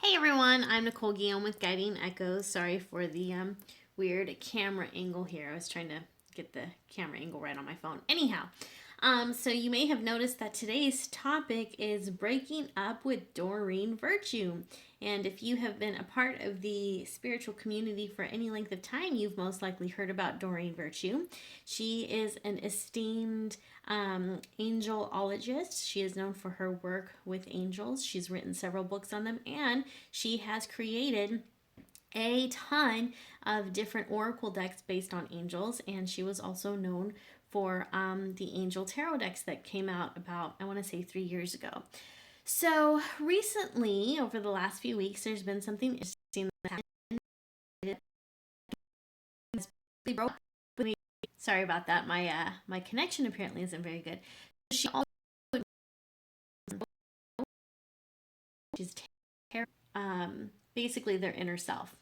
Hey everyone, I'm Nicole Guillaume with Guiding Echoes. Sorry for the weird camera angle here. I was trying to get the camera angle right on my phone. Anyhow, so you may have noticed that today's topic is breaking up with Doreen Virtue. And if you have been a part of the spiritual community for any length of time, you've most likely heard about Doreen Virtue. She is an esteemed angelologist. She is known for her work with angels. She's written several books on them, and she has created a ton of different oracle decks based on angels. And she was also known for the angel tarot decks that came out about, I want to say, 3 years ago. So recently, over the last few weeks, there's been something interesting that happened. Sorry about that. My connection apparently isn't very good. She also is basically their inner self.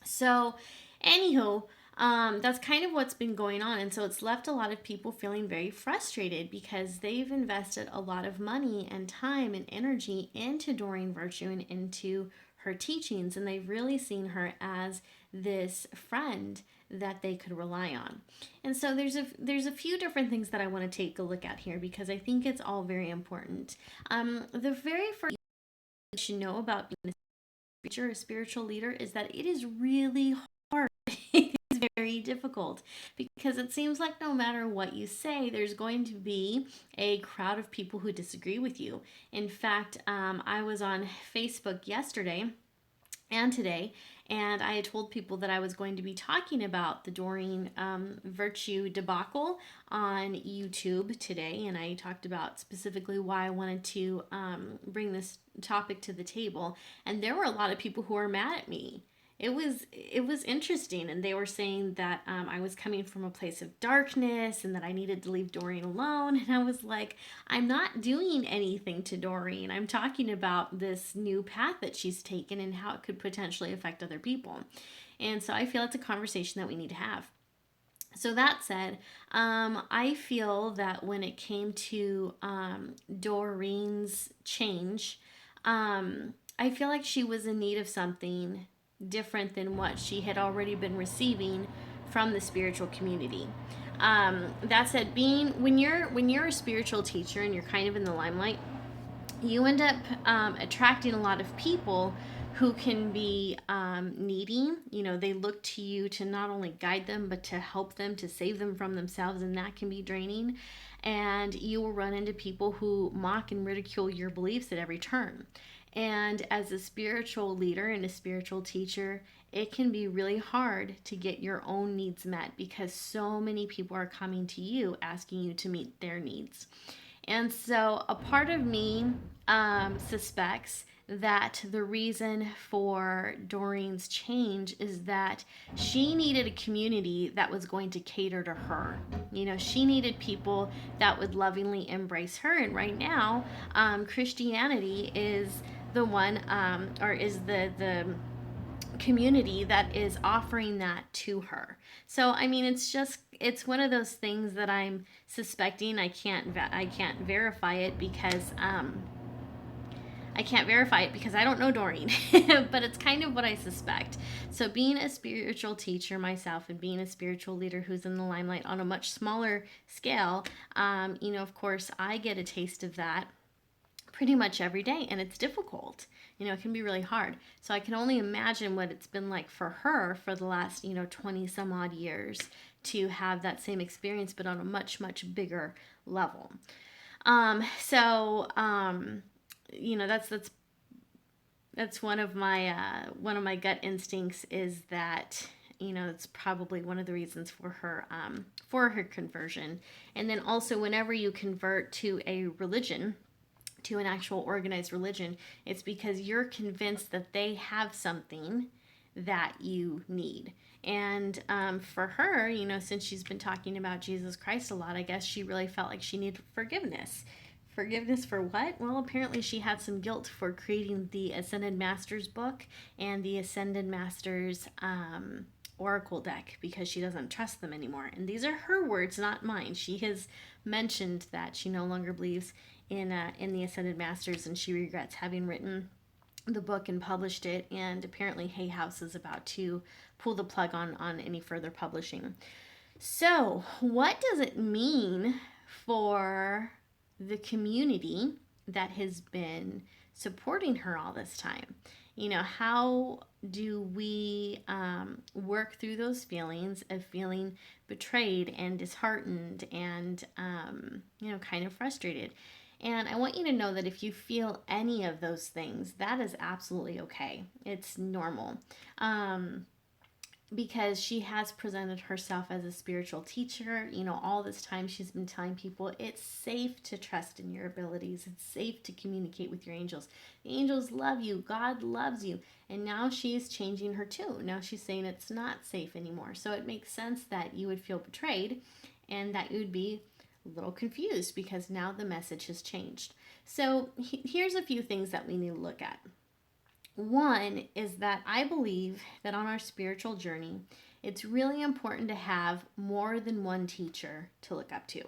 So, anywho, that's kind of what's been going on. And so it's left a lot of people feeling very frustrated because they've invested a lot of money and time and energy into Doreen Virtue and into her teachings. And they've really seen her as this friend that they could rely on. And so there's a few different things that I want to take a look at here because I think it's all very important. The very first you should know about being a teacher, a spiritual leader, is that it is really hard. It is very difficult because it seems like no matter what you say, there's going to be a crowd of people who disagree with you. In fact, I was on Facebook yesterday and today, and I had told people that I was going to be talking about the Doreen Virtue debacle on YouTube today, and I talked about specifically why I wanted to bring this topic to the table. And there were a lot of people who were mad at me. It was interesting, and they were saying that I was coming from a place of darkness and that I needed to leave Doreen alone. And I was like, I'm not doing anything to Doreen. I'm talking about this new path that she's taken and how it could potentially affect other people. And so I feel it's a conversation that we need to have. So that said, I feel that when it came to Doreen's change, I feel like she was in need of something different than what she had already been receiving from the spiritual community. That said, being when you're a spiritual teacher and you're kind of in the limelight, you end up attracting a lot of people who can be needy. You know, they look to you to not only guide them, but to help them, to save them from themselves, and that can be draining. And you will run into people who mock and ridicule your beliefs at every turn. And as a spiritual leader and a spiritual teacher, it can be really hard to get your own needs met because so many people are coming to you asking you to meet their needs. And so a part of me suspects that the reason for Doreen's change is that she needed a community that was going to cater to her. You know, she needed people that would lovingly embrace her. And right now, Christianity is the one, or is the community that is offering that to her. So I mean, it's one of those things that I'm suspecting. I can't verify it because I don't know Doreen, but it's kind of what I suspect. So being a spiritual teacher myself and being a spiritual leader who's in the limelight on a much smaller scale, of course I get a taste of that pretty much every day, and it's difficult. It can be really hard. So I can only imagine what it's been like for her for the last 20 some odd years to have that same experience, but on a much bigger level. That's one of my gut instincts, is that it's probably one of the reasons for her conversion. And then also, whenever you convert to a religion, to an actual organized religion, it's because you're convinced that they have something that you need. And for her, since she's been talking about Jesus Christ a lot, I guess she really felt like she needed forgiveness. Forgiveness for what? Well, apparently she had some guilt for creating the Ascended Masters book and the Ascended Masters oracle deck because she doesn't trust them anymore. And these are her words, not mine. She has mentioned that she no longer believes in the Ascended Masters, and she regrets having written the book and published it, and apparently Hay House is about to pull the plug on any further publishing. So, what does it mean for the community that has been supporting her all this time? How do we work through those feelings of feeling betrayed and disheartened and, kind of frustrated? And I want you to know that if you feel any of those things, that is absolutely okay. It's normal. Because she has presented herself as a spiritual teacher. All this time she's been telling people it's safe to trust in your abilities. It's safe to communicate with your angels. The angels love you. God loves you. And now she's changing her tune. Now she's saying it's not safe anymore. So it makes sense that you would feel betrayed and that you would be a little confused because now the message has changed. So here's a few things that we need to look at. One is that I believe that on our spiritual journey, it's really important to have more than one teacher to look up to.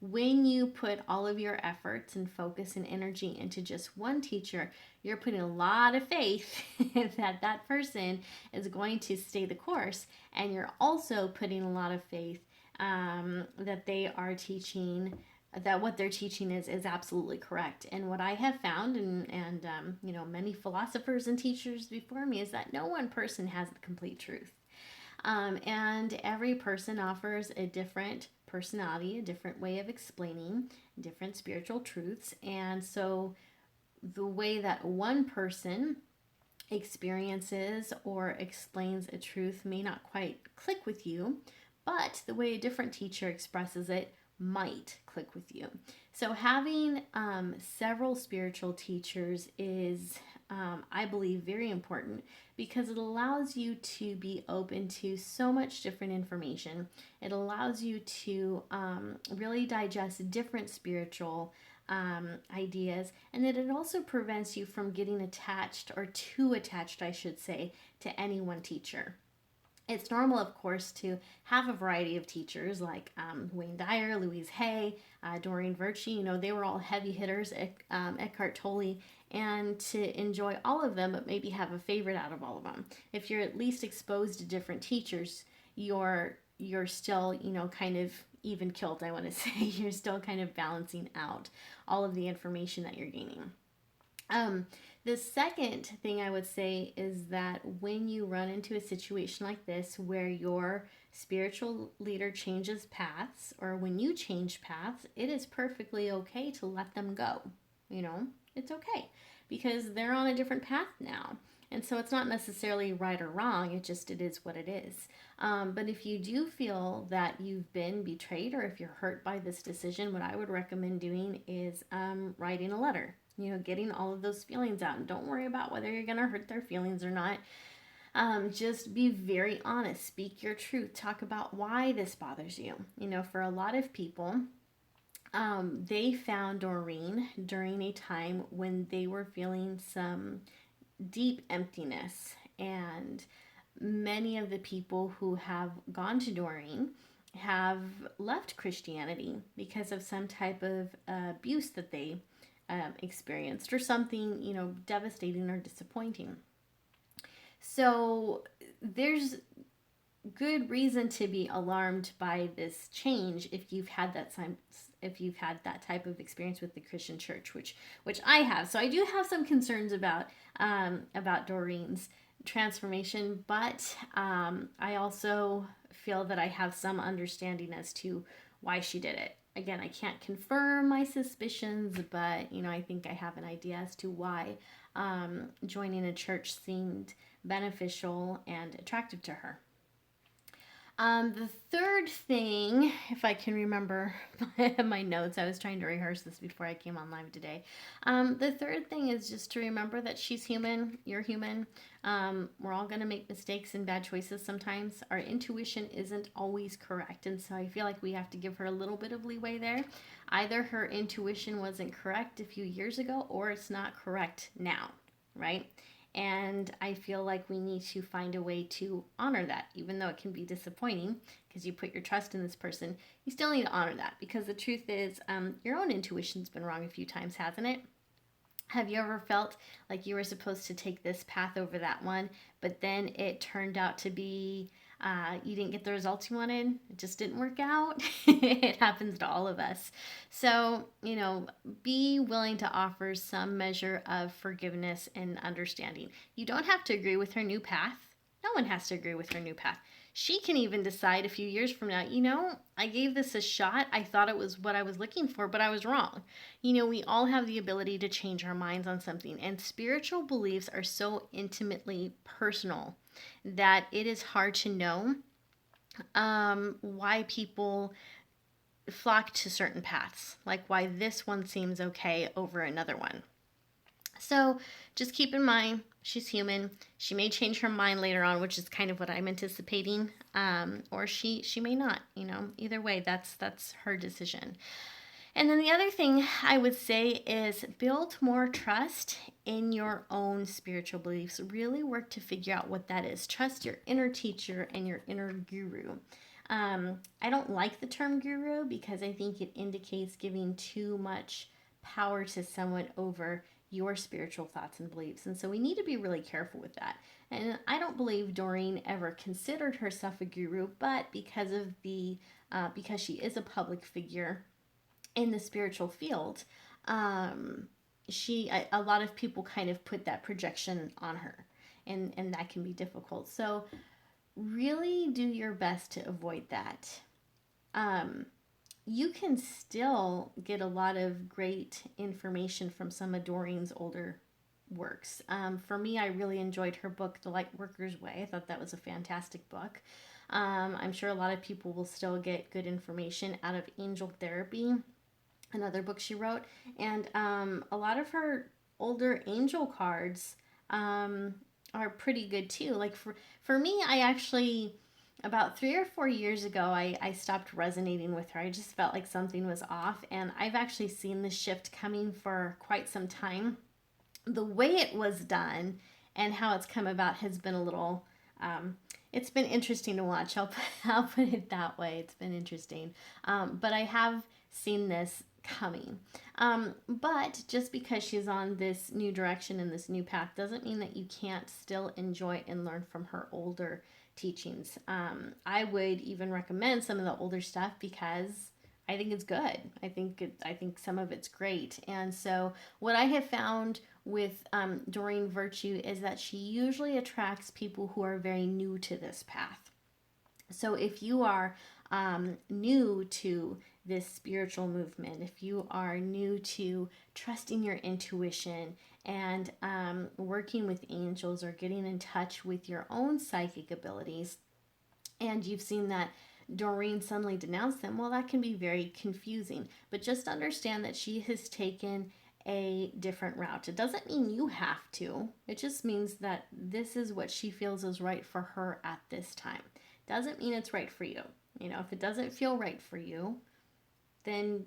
When you put all of your efforts and focus and energy into just one teacher, you're putting a lot of faith that that person is going to stay the course. And you're also putting a lot of faith that they are teaching, that what they're teaching is absolutely correct. And what I have found, and many philosophers and teachers before me, is that no one person has the complete truth. And every person offers a different personality, a different way of explaining different spiritual truths. And so the way that one person experiences or explains a truth may not quite click with you, but the way a different teacher expresses it might click with you. So having several spiritual teachers is, I believe, very important because it allows you to be open to so much different information. It allows you to really digest different spiritual ideas, and that it also prevents you from getting attached, or too attached, I should say, to any one teacher. It's normal, of course, to have a variety of teachers like Wayne Dyer, Louise Hay, Doreen Virtue. They were all heavy hitters, Eckhart Tolle, and to enjoy all of them, but maybe have a favorite out of all of them. If you're at least exposed to different teachers, you're still, kind of even killed, I want to say. You're still kind of balancing out all of the information that you're gaining. The second thing I would say is that when you run into a situation like this where your spiritual leader changes paths, or when you change paths, it is perfectly okay to let them go. It's okay because they're on a different path now. And so it's not necessarily right or wrong, it is what it is. But if you do feel that you've been betrayed, or if you're hurt by this decision, what I would recommend doing is writing a letter. Getting all of those feelings out. And don't worry about whether you're going to hurt their feelings or not. Just be very honest. Speak your truth. Talk about why this bothers you. For a lot of people, they found Doreen during a time when they were feeling some deep emptiness. And many of the people who have gone to Doreen have left Christianity because of some type of abuse that they experienced, or something, devastating or disappointing. So there's good reason to be alarmed by this change if you've had that type of experience with the Christian church, which I have. So I do have some concerns about Doreen's transformation, but I also feel that I have some understanding as to why she did it. Again, I can't confirm my suspicions, but I think I have an idea as to why joining a church seemed beneficial and attractive to her. The third thing, if I can remember my notes, I was trying to rehearse this before I came on live today. The third thing is just to remember that she's human, you're human. We're all going to make mistakes and bad choices sometimes. Our intuition isn't always correct, and so I feel like we have to give her a little bit of leeway there. Either her intuition wasn't correct a few years ago, or it's not correct now, right? And I feel like we need to find a way to honor that, even though it can be disappointing because you put your trust in this person. You still need to honor that, because the truth is, your own intuition's been wrong a few times, hasn't it? Have you ever felt like you were supposed to take this path over that one, but then it turned out to be you didn't get the results you wanted? It just didn't work out. It happens to all of us. So, be willing to offer some measure of forgiveness and understanding. You don't have to agree with her new path. No one has to agree with her new path. She can even decide a few years from now, I gave this a shot. I thought it was what I was looking for, but I was wrong. We all have the ability to change our minds on something, and spiritual beliefs are so intimately personal that it is hard to know why people flock to certain paths, like why this one seems okay over another one. So just keep in mind, she's human. She may change her mind later on, which is kind of what I'm anticipating, or she may not. Either way, that's her decision. And then the other thing I would say is build more trust in your own spiritual beliefs. Really work to figure out what that is. Trust your inner teacher and your inner guru. I don't like the term guru because I think it indicates giving too much power to someone over your spiritual thoughts and beliefs. And so we need to be really careful with that. And I don't believe Doreen ever considered herself a guru, but because she is a public figure in the spiritual field, a lot of people kind of put that projection on her, and that can be difficult. So really do your best to avoid that. You can still get a lot of great information from some of Doreen's older works. For me, I really enjoyed her book, The Light Worker's Way. I thought that was a fantastic book. I'm sure a lot of people will still get good information out of Angel Therapy, another book she wrote. And a lot of her older angel cards are pretty good too. Like for me, I actually, about 3 or 4 years ago, I stopped resonating with her. I just felt like something was off. And I've actually seen the shift coming for quite some time. The way it was done and how it's come about has been a little, it's been interesting to watch. I'll put it that way. It's been interesting. But I have seen this coming. But just because she's on this new direction and this new path doesn't mean that you can't still enjoy and learn from her older teachings. I would even recommend some of the older stuff because I think it's good. I think some of it's great. And so what I have found with Doreen Virtue is that she usually attracts people who are very new to this path. So if you are new to this spiritual movement, if you are new to trusting your intuition and working with angels or getting in touch with your own psychic abilities, and you've seen that Doreen suddenly denounced them, well, that can be very confusing. But just understand that she has taken a different route. It doesn't mean you have to. It just means that this is what she feels is right for her at this time. Doesn't mean it's right for you. If it doesn't feel right for you, then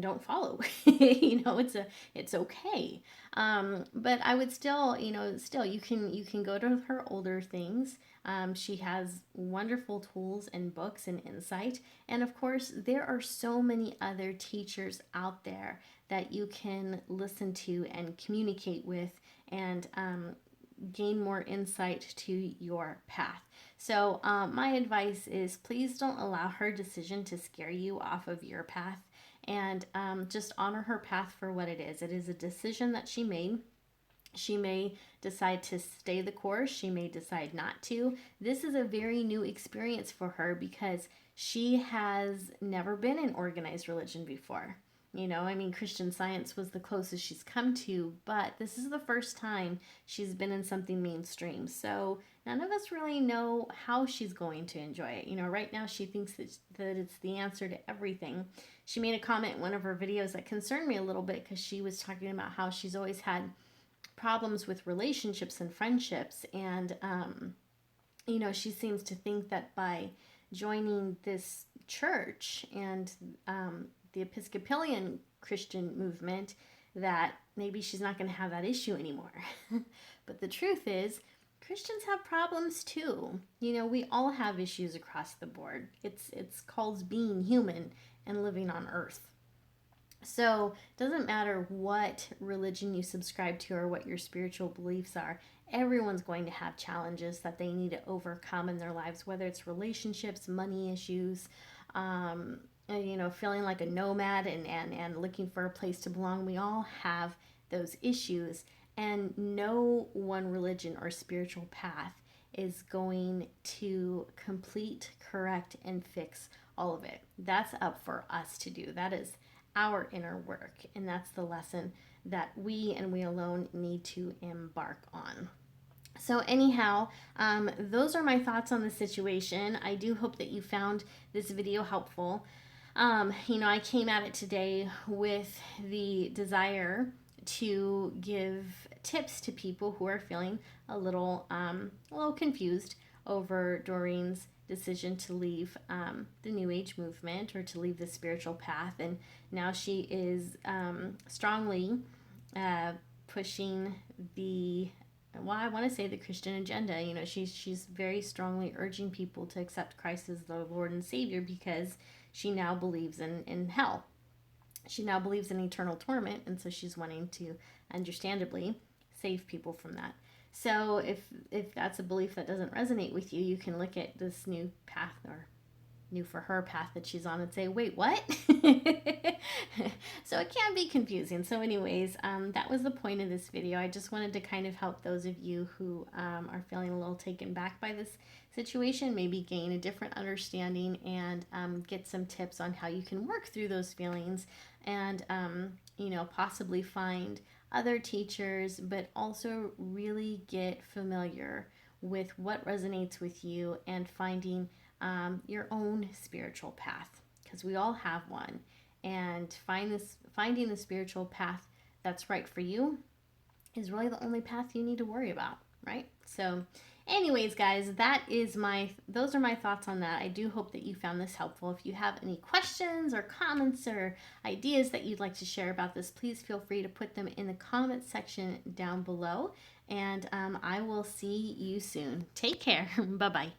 don't follow. It's okay. But I would still, you can go to her older things. She has wonderful tools and books and insight. And of course, there are so many other teachers out there that you can listen to and communicate with and gain more insight to your path. So my advice is please don't allow her decision to scare you off of your path, and just honor her path for what it is. It is a decision that she made. She may decide to stay the course. She may decide not to. This is a very new experience for her because she has never been in organized religion before. Christian Science was the closest she's come to, but this is the first time she's been in something mainstream. So none of us really know how she's going to enjoy it. Right now she thinks that it's the answer to everything. She made a comment in one of her videos that concerned me a little bit because she was talking about how she's always had problems with relationships and friendships. And, she seems to think that by joining this church and the Episcopalian Christian movement, that maybe she's not going to have that issue anymore. But the truth is, Christians have problems too. We all have issues across the board. It's called being human and living on earth. So it doesn't matter what religion you subscribe to or what your spiritual beliefs are. Everyone's going to have challenges that they need to overcome in their lives, whether it's relationships, money issues, feeling like a nomad and looking for a place to belong. We all have those issues, and no one religion or spiritual path is going to complete, correct, and fix all of it. That's up for us to do. That is our inner work, and that's the lesson that we and we alone need to embark on. So, anyhow, those are my thoughts on the situation. I do hope that you found this video helpful. I came at it today with the desire to give tips to people who are feeling a little confused over Doreen's decision to leave the New Age movement or to leave the spiritual path, and now she is strongly uh, pushing the I want to say the Christian agenda. She's very strongly urging people to accept Christ as their Lord and Savior because she now believes in hell. She now believes in eternal torment, and so she's wanting to, understandably, save people from that. So if that's a belief that doesn't resonate with you, you can look at this new path or new for her path that she's on and say, wait, what? So it can be confusing. So anyways, that was the point of this video. I just wanted to kind of help those of you who are feeling a little taken back by this situation, maybe gain a different understanding and get some tips on how you can work through those feelings and, possibly find other teachers, but also really get familiar with what resonates with you and finding your own spiritual path, because we all have one, and finding the spiritual path that's right for you is really the only path you need to worry about, right? So anyways, guys, those are my thoughts on that. I do hope that you found this helpful. If you have any questions or comments or ideas that you'd like to share about this, please feel free to put them in the comment section down below, and I will see you soon. Take care. Bye bye.